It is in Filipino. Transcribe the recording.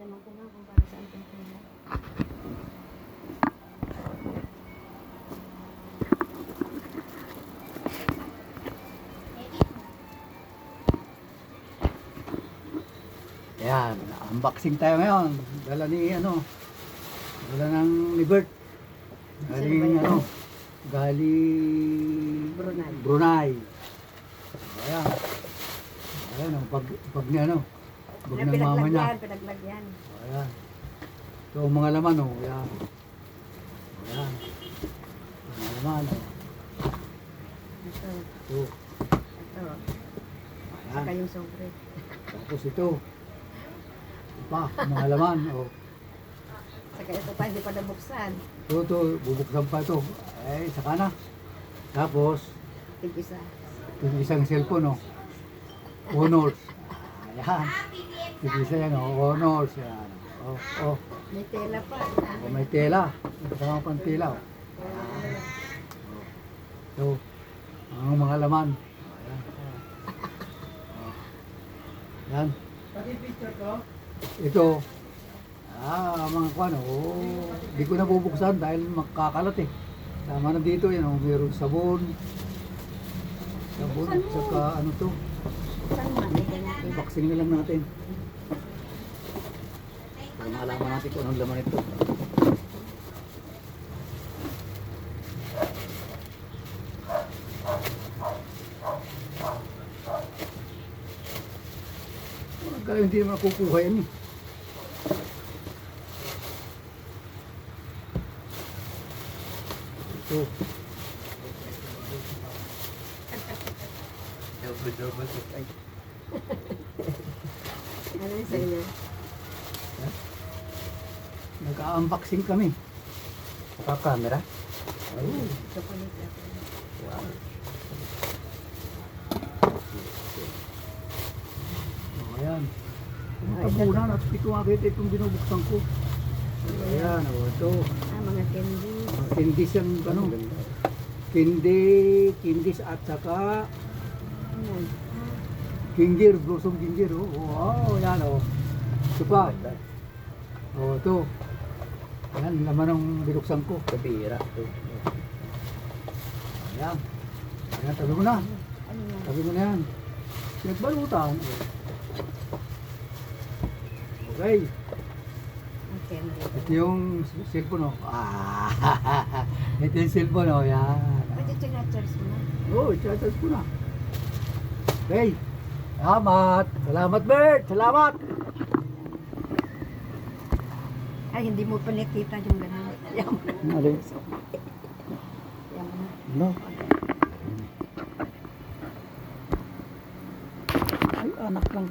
Tanong ko nga kung para saan itong pila. Ayan, unboxing tayo ngayon. Dala ni dala ni Bert. Galing galing Brunei. Ayan. Ayan, pag niya pag ng mama niya. Pinaglagyan. Ayan. Ito ang mga laman Ayan. Ayan. Mga laman Ito. Ito. Ito. Ayan. Saka yung sobre. Tapos ito. Pa, mga laman. Saka ito pa, hindi pa nabuksan. Ito, bubuksan pa ito. Ay, saka na. Tapos, Tig-isa. yung isang cellphone, Honors. Ayan. Yung isa yan, Honors. Ayan. May tela pa. May tela. Kasama pang tela. Ayan. Ito, ang mga laman. Ayan. Ayan. Ito, mga kwan, di ko na bubuksan dahil makakalat Tama na dito, mayroong sabon. Sabon, at saka to. Saan man? Unboxing na lang natin. Para malaman natin kung anong laman ito. Kaya hindi naman nakukuha yan Ito. Ano yung sa inyo? Nag-unboxing kami. Camera? Chocolate. Wow. Ayan. Tabunan at ito nga kita itong binubuksan ko. Ayan, ito. Mga candy. Candies yung candies at saka Ayan. ginger, blossom ginger. Wow, yan Ito pa. Ito. Ayan, laman ng binuksan ko. Kabira. Ayan. Ayan, tabi mo na. Ano yan? Tabi mo na yan. Pinagbalutan. Okay. Ang candy. Ito yung cellphone Ito yung cellphone yan. Pwede charge mo na. I-charge ko na. Okay. Salamat. Salamat, Bert. Salamat. Ay, hindi mo pa nakita yung gano'n. Yan mo na. Ano? Yan mo na. Ano? Ay, anak lang.